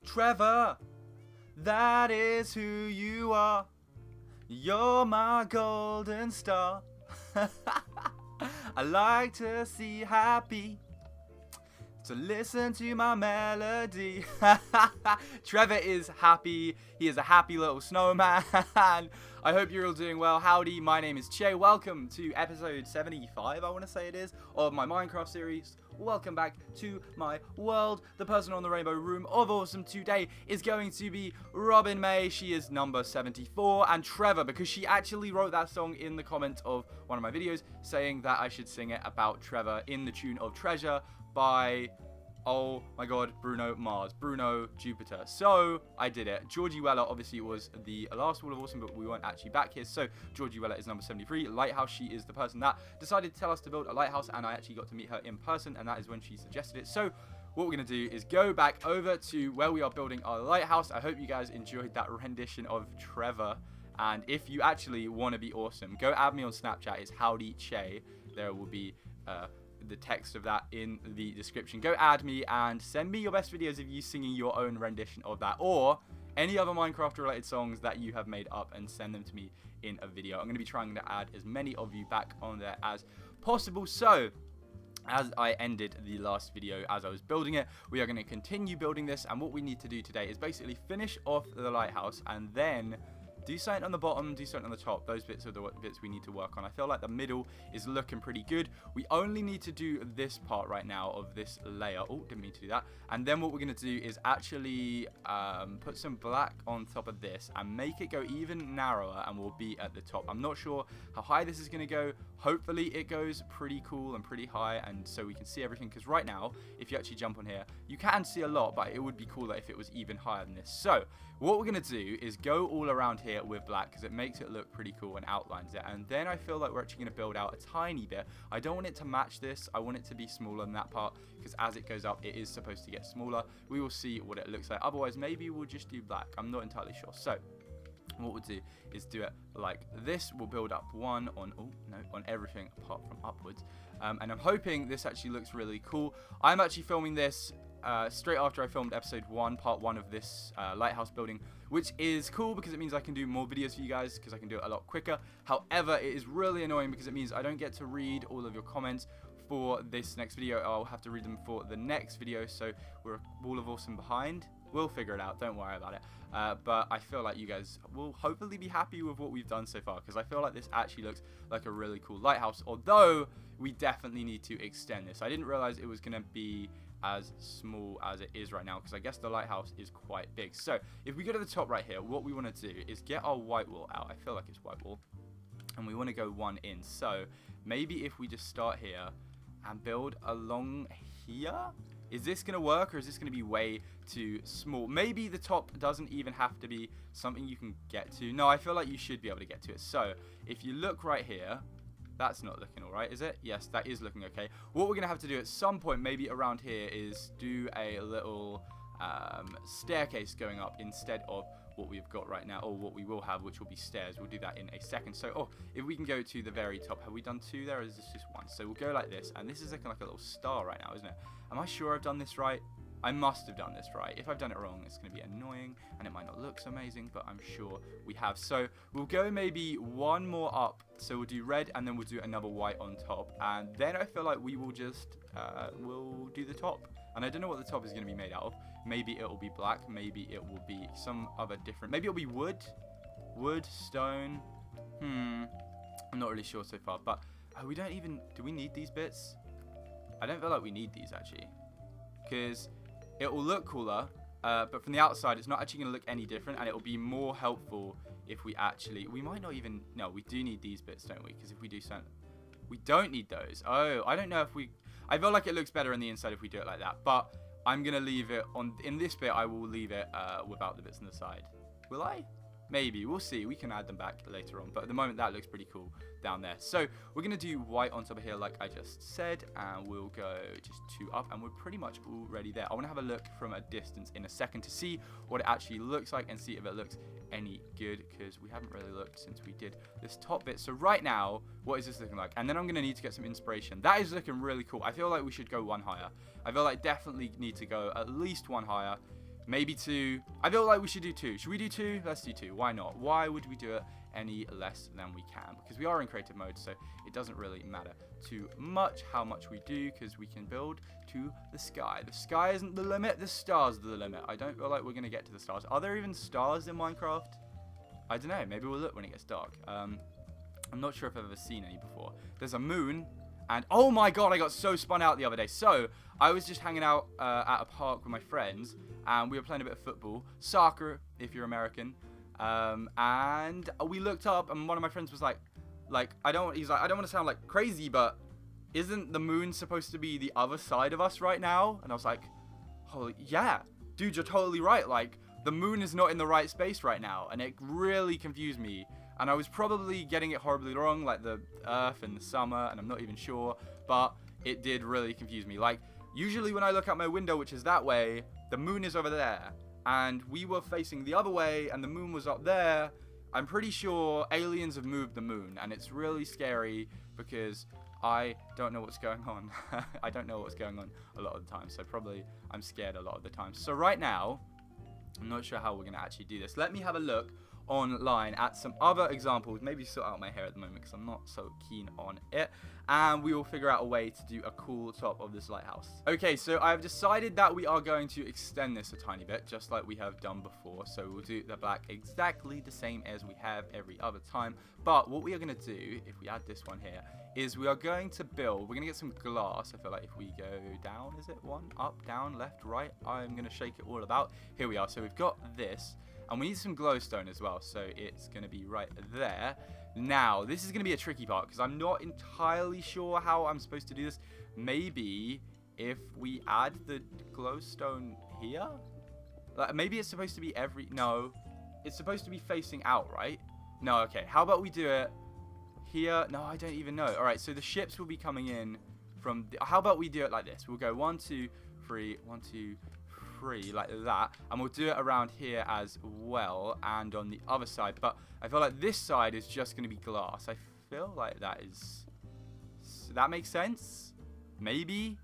Trevor, that is who you are. You're my golden star. I like to see you happy, so listen to my melody. Trevor is happy. He is a happy little snowman. I hope you're all doing well. Howdy, my name is Che. Welcome to episode 75, I want to say it is, of my Minecraft series. Welcome back to my world. The person on the rainbow room of awesome today is going to be Robin May. She is number 74. And Trevor, because she actually wrote that song in the comments of one of my videos, saying that I should sing it about Trevor in the tune of Treasure by, oh my god, Bruno Jupiter. So I did it. Georgie Weller obviously was the last Wall of Awesome, but we weren't actually back here. So Georgie Weller is number 73. Lighthouse, she is the person that decided to tell us to build a lighthouse, and I actually got to meet her in person, and that is when she suggested it. So what we're going to do is go back over to where we are building our lighthouse. I hope you guys enjoyed that rendition of Trevor. And if you actually want to be awesome, go add me on Snapchat. It's Howdy Che. There will be the text of that in the description. Go add me and send me your best videos of you singing your own rendition of that, or any other Minecraft related songs that you have made up, and send them to me in a video. I'm going to be trying to add as many of you back on there as possible. So as I ended the last video, as I was building it, we are going to continue building this, and what we need to do today is basically finish off the lighthouse and then do something on the bottom, do something on the top. Those bits are the bits we need to work on. I feel like the middle is looking pretty good. We only need to do this part right now of this layer. Oh, didn't mean to do that. And then what we're going to do is actually put some black on top of this and make it go even narrower, and we'll be at the top. I'm not sure how high this is going to go. Hopefully it goes pretty cool and pretty high, and so we can see everything, because right now, if you actually jump on here, you can see a lot, but it would be cooler if it was even higher than this. So what we're going to do is go all around here with black, because it makes it look pretty cool and outlines it. And then I feel like we're actually going to build out a tiny bit. I don't want it to match this. I want it to be smaller than that part, because as it goes up, it is supposed to get smaller. We will see what it looks like. Otherwise, maybe we'll just do black. I'm not entirely sure. So what we'll do is do it like this. We'll build up one on, oh no, on everything apart from upwards. And I'm hoping this actually looks really cool. I'm actually filming this straight after I filmed episode 1, part 1 of this lighthouse building, which is cool because it means I can do more videos for you guys, because I can do it a lot quicker. However, it is really annoying because it means I don't get to read all of your comments for this next video. I'll have to read them for the next video, so we're a Wall of Awesome behind. We'll figure it out, don't worry about it. But I feel like you guys will hopefully be happy with what we've done so far, because I feel like this actually looks like a really cool lighthouse, although we definitely need to extend this. I didn't realize it was going to be as small as it is right now, because I guess the lighthouse is quite big. So if we go to the top right here, what we want to do is get our white wall out. I feel like it's white wall, and we want to go one in. So maybe if we just start here and build along here. Is this going to work, or is this going to be way too small? Maybe the top doesn't even have to be something you can get to. No, I feel like you should be able to get to it. So if you look right here, that's not looking all right, is it? Yes, that is looking okay. What we're going to have to do at some point, maybe around here, is do a little staircase going up instead of what we've got right now, or what we will have, which will be stairs. We'll do that in a second. So, oh, if we can go to the very top. Have we done 2 there, or is this just 1? So we'll go like this, and this is looking like a little star right now, isn't it? Am I sure I've done this right? I must have done this right. If I've done it wrong, it's going to be annoying, and it might not look so amazing, but I'm sure we have. So we'll go maybe 1 more up. So we'll do red, and then we'll do another white on top, and then I feel like we will just we'll do the top. And I don't know what the top is going to be made out of. Maybe it will be black. Maybe it will be some other different. Maybe it'll be wood, stone. I'm not really sure so far. But we don't even. Do we need these bits? I don't feel like we need these actually, because it will look cooler. But from the outside, it's not actually going to look any different, and it will be more helpful if we actually. We might not even. No, we do need these bits, don't we? Because if we do something, we don't need those. Oh, I don't know if we. I feel like it looks better on the inside if we do it like that, but I'm going to leave it on, in this bit, I will leave it without the bits on the side. Will I? Maybe. We'll see. We can add them back later on, but at the moment, that looks pretty cool down there. So we're going to do white on top of here, like I just said, and we'll go just 2 up, and we're pretty much already there. I want to have a look from a distance in a second to see what it actually looks like and see if it looks any good, because we haven't really looked since we did this top bit. So right now, what is this looking like? And then I'm going to need to get some inspiration. That is looking really cool. I feel like we should go 1 higher. I feel like definitely need to go at least 1 higher. Maybe 2. I feel like we should do 2. Should we do 2? Let's do 2. Why not? Why would we do it any less than we can? Because we are in creative mode, so it doesn't really matter too much how much we do, because we can build to the sky. The sky isn't the limit, the stars are the limit. I don't feel like we're going to get to the stars. Are there even stars in Minecraft? I don't know. Maybe we'll look when it gets dark. I'm not sure if I've ever seen any before. There's a moon. And, oh my god, I got so spun out the other day. So, I was just hanging out at a park with my friends, and we were playing a bit of football. Soccer, if you're American. And we looked up, and one of my friends was like, I don't want to sound like crazy, but isn't the moon supposed to be the other side of us right now? And I was like, holy, yeah, dude, you're totally right. Like, the moon is not in the right space right now. And it really confused me. And I was probably getting it horribly wrong, like the Earth and the summer, and I'm not even sure. But it did really confuse me. Like, usually when I look out my window, which is that way, the moon is over there. And we were facing the other way, and the moon was up there. I'm pretty sure aliens have moved the moon. And it's really scary because I don't know what's going on. I don't know what's going on a lot of the time. So probably I'm scared a lot of the time. So right now, I'm not sure how we're going to actually do this. Let me have a look online at some other examples. Maybe sort out my hair at the moment because I'm not so keen on it, and we will figure out a way to do a cool top of this lighthouse. Okay, so I've decided that we are going to extend this a tiny bit, just like we have done before. So we'll do the black exactly the same as we have every other time, but what we are going to do, if we add this one here, is we are going to build, we're going to get some glass. I feel like if we go down, is it 1, up, down, left, right, I'm going to shake it all about. Here we are. So we've got this. And we need some glowstone as well, so it's going to be right there. Now, this is going to be a tricky part, because I'm not entirely sure how I'm supposed to do this. Maybe if we add the glowstone here? Like, maybe it's supposed to be no. It's supposed to be facing out, right? No, okay. How about we do it here? No, I don't even know. All right, so the ships will be coming in from... how about we do it like this? We'll go 1, 2, 3, 1, 2, 3, like that, and we'll do it around here as well, and on the other side. But I feel like this side is just going to be glass. I feel like that makes sense. Maybe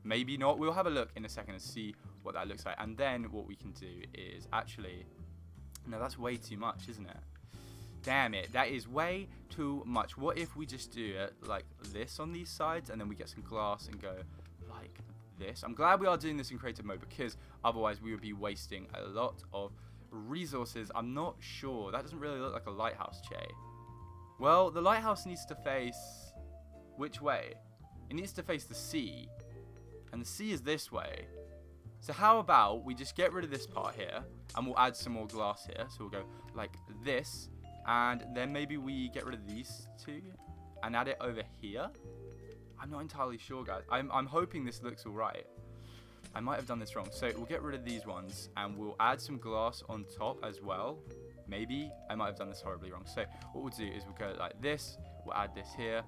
not. We'll have a look in a second and see what that looks like, and then what we can do is actually, no, that's way too much, isn't it? Damn it, that is way too much. What if we just do it like this on these sides, and then we get some glass and go like this? I'm glad we are doing this in creative mode, because otherwise we would be wasting a lot of resources. I'm not sure. That doesn't really look like a lighthouse, Che. Well, the lighthouse needs to face... which way? It needs to face the sea. And the sea is this way. So how about we just get rid of this part here, and we'll add some more glass here. So we'll go like this, and then maybe we get rid of these two and add it over here. I'm not entirely sure, guys. I'm hoping this looks all right. I might have done this wrong. So we'll get rid of these ones, and we'll add some glass on top as well. Maybe. I might have done this horribly wrong. So what we'll do is we'll go like this. We'll add this here.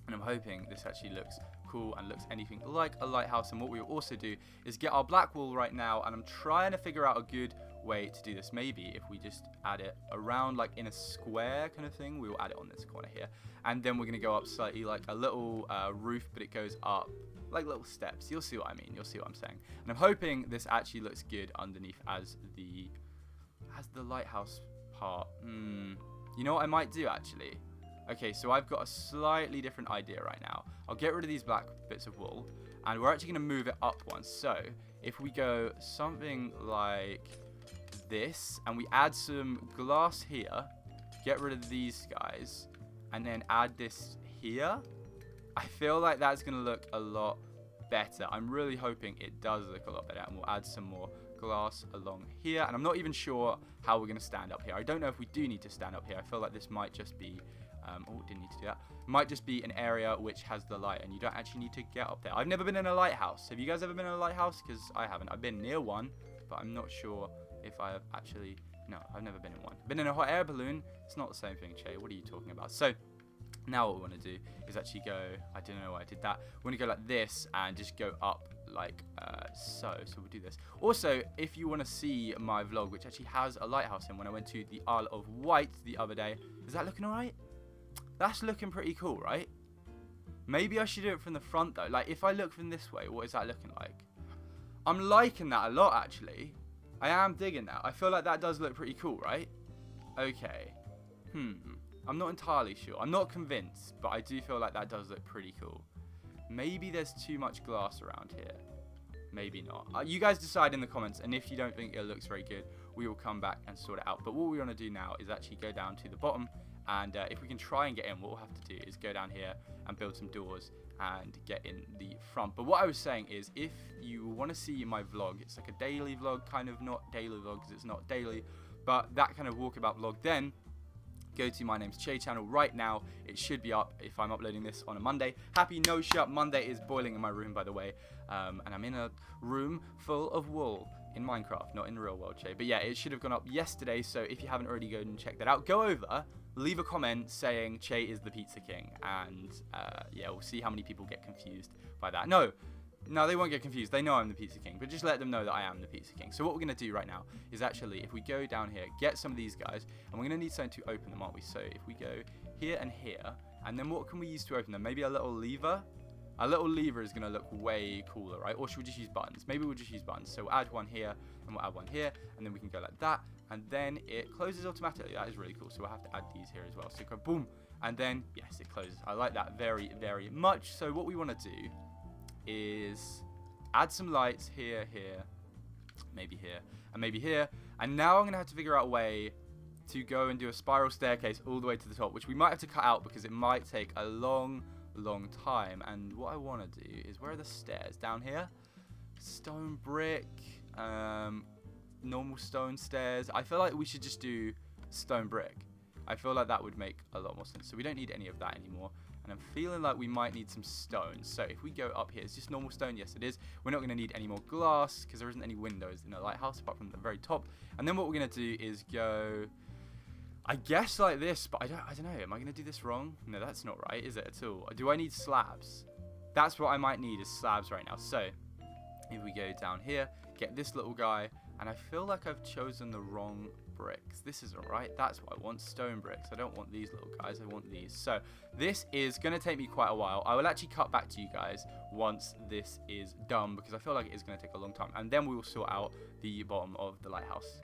And I'm hoping this actually looks cool and looks anything like a lighthouse. And what we'll also do is get our black wool right now. And I'm trying to figure out a good way to do this. Maybe if we just add it around like in a square kind of thing. We'll add it on this corner here. And then we're going to go up slightly like a little roof, but it goes up like little steps. You'll see what I mean. You'll see what I'm saying. And I'm hoping this actually looks good underneath as the lighthouse part. You know what I might do actually? Okay, so I've got a slightly different idea right now. I'll get rid of these black bits of wool, and we're actually going to move it up one. So if we go something like this, and we add some glass here, get rid of these guys, and then add this here, I feel like that's going to look a lot better. I'm really hoping it does look a lot better, and we'll add some more glass along here. And I'm not even sure how we're going to stand up here. I don't know if we do need to stand up here. I feel like this might just be oh, didn't need to do that. Might just be an area which has the light, and you don't actually need to get up there. I've never been in a lighthouse. Have you guys ever been in a lighthouse? Because I haven't. I've been near one, but I'm not sure if I have actually... No, I've never been in one. I've been in a hot air balloon. It's not the same thing, Che. What are you talking about? So now what we want to do is actually go... I don't know why I did that. We're going to go like this and just go up like so. So we'll do this. Also, if you want to see my vlog, which actually has a lighthouse in, when I went to the Isle of Wight the other day. Is that looking all right? That's looking pretty cool, right? Maybe I should do it from the front, though. Like, if I look from this way, what is that looking like? I'm liking that a lot, actually. I am digging that. I feel like that does look pretty cool, right? Okay. I'm not entirely sure. I'm not convinced, but I do feel like that does look pretty cool. Maybe there's too much glass around here. Maybe not. You guys decide in the comments, and if you don't think it looks very good, we will come back and sort it out. But what we want to do now is actually go down to the bottom, and if we can try and get in, what we'll have to do is go down here and build some doors and get in the front. But what I was saying is, if you want to see my vlog, it's like a daily vlog, kind of, not daily vlog because it's not daily, but that kind of walkabout vlog, then go to My Name's Shay channel right now. It should be up if I'm uploading this on a Monday. Happy No Shut Monday is boiling in my room, by the way. And I'm in a room full of wool in Minecraft, not in the real world, Shay. But yeah, it should have gone up yesterday. So if you haven't already gone and checked that out, go over, leave a comment saying Shay is the Pizza King. And yeah, we'll see how many people get confused by that. No, they won't get confused. They know I'm the Pizza King, but just let them know that I am the Pizza King. So what we're going to do right now is actually, if we go down here, get some of these guys, and we're going to need something to open them, aren't we? So if we go here and here, and then what can we use to open them? Maybe a little lever? A little lever is going to look way cooler, right? Or should we just use buttons? Maybe we'll just use buttons. So we'll add one here, and we'll add one here, and then we can go like that, and then it closes automatically. That is really cool. So we'll have to add these here as well. So go boom, and then, yes, it closes. I like that very, very much. So what we want to do is add some lights here, maybe here, and maybe here. And now I'm going to have to figure out a way to go and do a spiral staircase all the way to the top, which we might have to cut out because it might take a long time. And what I want to do is, where are the stairs? Down here? Stone brick, normal stone stairs. I feel like we should just do stone brick. I feel like that would make a lot more sense. So we don't need any of that anymore. And I'm feeling like we might need some stone. So if we go up here, it's just normal stone. Yes, it is. We're not going to need any more glass because there isn't any windows in the lighthouse apart from the very top. And then what we're going to do is go, I guess, like this. But I don't know. Am I going to do this wrong? No, that's not right, is it at all? Do I need slabs? That's what I might need, is slabs right now. So if we go down here, get this little guy. And I feel like I've chosen the wrong bricks. This isn't right. That's what I want, stone bricks. I don't want these little guys. I want these. So this is going to take me quite a while. I will actually cut back to you guys once this is done because I feel like it is going to take a long time. And then we will sort out the bottom of the lighthouse.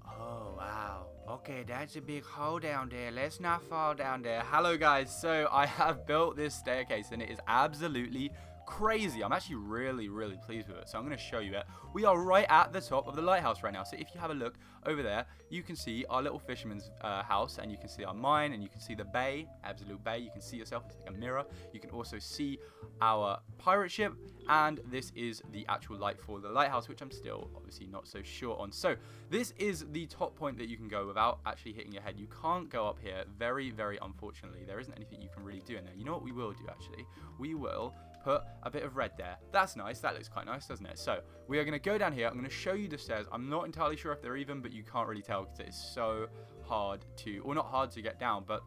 Oh, wow. Okay, that's a big hole down there. Let's not fall down there. Hello, guys. So I have built this staircase and it is absolutely crazy. I'm actually really pleased with it, so I'm going to show you it. We are right at the top of the lighthouse right now, so if you have a look over there, you can see our little fisherman's house, and you can see our mine, and you can see the bay, absolute bay. You can see yourself, it's like a mirror. You can also see our pirate ship, and this is the actual light for the lighthouse, which I'm still obviously not so sure on. So this is the top point that you can go without actually hitting your head. You can't go up here, very unfortunately. There isn't anything you can really do in there. You know what we will do, actually? We will put a bit of red there. That's nice. That looks quite nice, doesn't it? So we are going to go down here. I'm going to show you the stairs. I'm not entirely sure if they're even, but you can't really tell because it's so hard to, or not hard to get down, but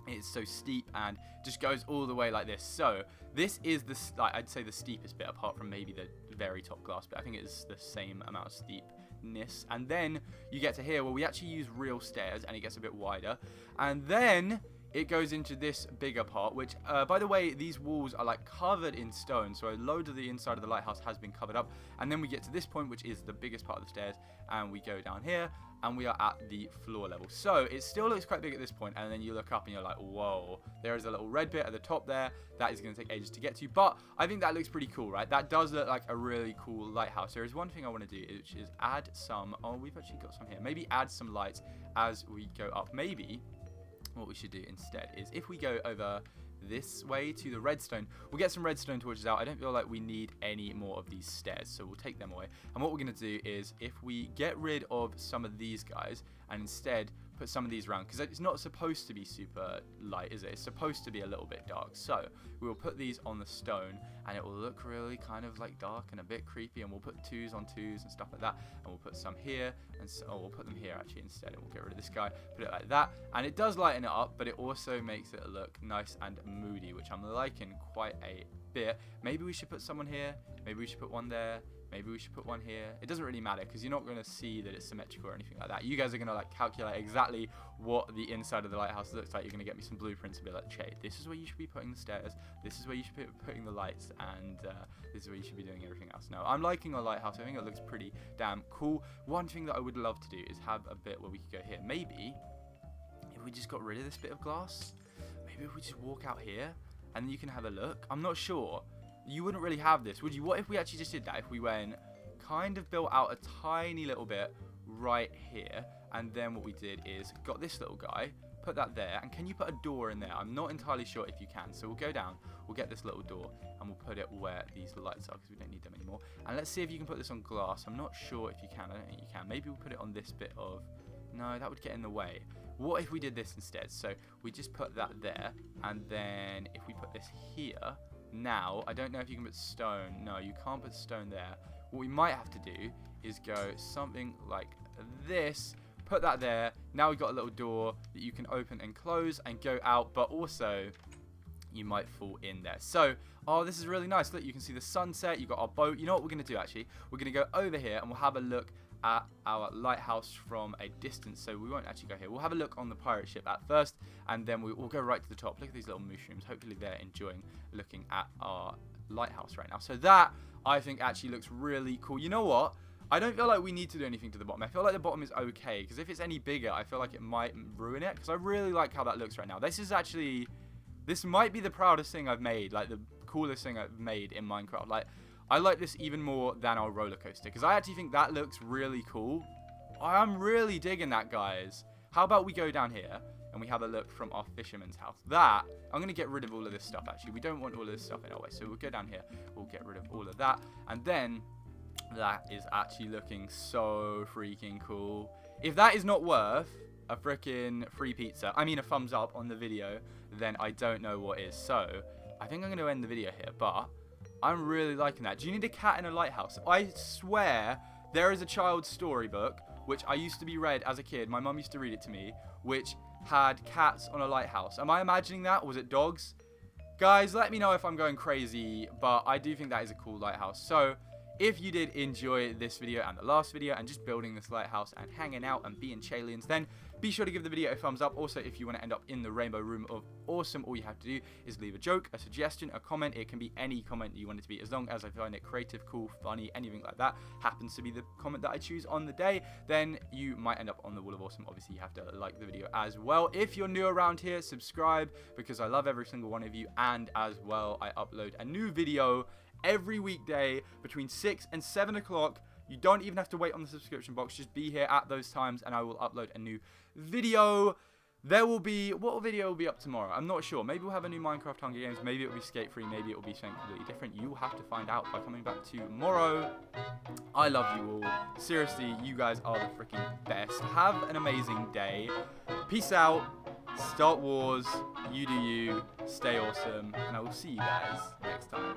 it's so steep and just goes all the way like this. So this is the, like, I'd say the steepest bit, apart from maybe the very top glass bit. I think it's the same amount of steepness. And then you get to here where we actually use real stairs and it gets a bit wider. And then it goes into this bigger part, which, by the way, these walls are like covered in stone. So a load of the inside of the lighthouse has been covered up. And then we get to this point, which is the biggest part of the stairs. And we go down here and we are at the floor level. So it still looks quite big at this point. And then you look up and you're like, whoa, there is a little red bit at the top there. That is going to take ages to get to. But I think that looks pretty cool, right? That does look like a really cool lighthouse. There is one thing I want to do, which is add some, oh, we've actually got some here. Maybe add some lights as we go up. Maybe what we should do instead is, if we go over this way to the redstone, we'll get some redstone torches out. I don't feel like we need any more of these stairs, so we'll take them away. And what we're going to do is, if we get rid of some of these guys and instead put some of these around, because it's not supposed to be super light, is it? It's supposed to be a little bit dark. So we will put these on the stone and it will look really kind of like dark and a bit creepy, and we'll put 2s on 2s and stuff like that, and we'll put some here, and so, oh, we'll put them here actually instead, and we'll get rid of this guy, put it like that, and it does lighten it up, but it also makes it look nice and moody, which I'm liking quite a bit. Maybe we should put someone here, maybe we should put one there, Maybe we should put one here. It doesn't really matter because you're not going to see that it's symmetrical or anything like that. You guys are going to like calculate exactly what the inside of the lighthouse looks like. You're going to get me some blueprints and be like, Che, this is where you should be putting the stairs. This is where you should be putting the lights. And this is where you should be doing everything else. Now, I'm liking our lighthouse. I think it looks pretty damn cool. One thing that I would love to do is have a bit where we could go here. Maybe if we just got rid of this bit of glass, maybe if we just walk out here and then you can have a look. I'm not sure. You wouldn't really have this, would you? What if we actually just did that? If we went kind of built out a tiny little bit right here, and then what we did is got this little guy, put that there, and can you put a door in there? I'm not entirely sure if you can. So we'll go down, we'll get this little door, and we'll put it where these lights are because we don't need them anymore. And let's see if you can put this on glass. I'm not sure if you can. I don't think you can. Maybe we'll put it on this bit of... No, that would get in the way. What if we did this instead? So we just put that there, and then if we put this here... Now, I don't know if you can put stone. No, you can't put stone there. What we might have to do is go something like this. Put that there. Now we've got a little door that you can open and close and go out. But also, you might fall in there. So, oh, this is really nice. Look, you can see the sunset. You've got our boat. You know what we're going to do, actually? We're going to go over here and we'll have a look at our lighthouse from a distance. So we won't actually go here. We'll have a look on the pirate ship at first, and then we'll go right to the top. Look at these little mushrooms. Hopefully they're enjoying looking at our lighthouse right now. So that, I think, actually looks really cool. You know what? I don't feel like we need to do anything to the bottom. I feel like the bottom is okay, because if it's any bigger, I feel like it might ruin it, because I really like how that looks right now. This might be the proudest thing I've made, like the coolest thing I've made in Minecraft. Like, I like this even more than our roller coaster, because I actually think that looks really cool. I'm really digging that, guys. How about we go down here and we have a look from our fisherman's house? That, I'm going to get rid of all of this stuff, actually. We don't want all of this stuff in our way, so we'll go down here. We'll get rid of all of that. And then, that is actually looking so freaking cool. If that is not worth a freaking free pizza, I mean a thumbs up on the video, then I don't know what is. So, I think I'm going to end the video here, but... I'm really liking that. Do you need a cat in a lighthouse? I swear there is a child's storybook, which I used to be read as a kid. My mum used to read it to me, which had cats on a lighthouse. Am I imagining that? Or was it dogs? Guys, let me know if I'm going crazy, but I do think that is a cool lighthouse. So, if you did enjoy this video and the last video and just building this lighthouse and hanging out and being Chalians, then be sure to give the video a thumbs up. Also, if you want to end up in the rainbow room of awesome, all you have to do is leave a joke, a suggestion, a comment. It can be any comment that you want it to be, as long as I find it creative, cool, funny, anything like that happens to be the comment that I choose on the day, then you might end up on the wall of awesome. Obviously, you have to like the video as well. If you're new around here, subscribe, because I love every single one of you. And as well, I upload a new video every weekday between 6 and 7 o'clock. You don't even have to wait on the subscription box. Just be here at those times and I will upload a new video. There will be... What video will be up tomorrow? I'm not sure. Maybe we'll have a new Minecraft Hunger Games. Maybe it will be Skate Free. Maybe it will be something completely different. You will have to find out by coming back tomorrow. I love you all. Seriously, you guys are the freaking best. Have an amazing day. Peace out. Start wars. You do you. Stay awesome. And I will see you guys next time.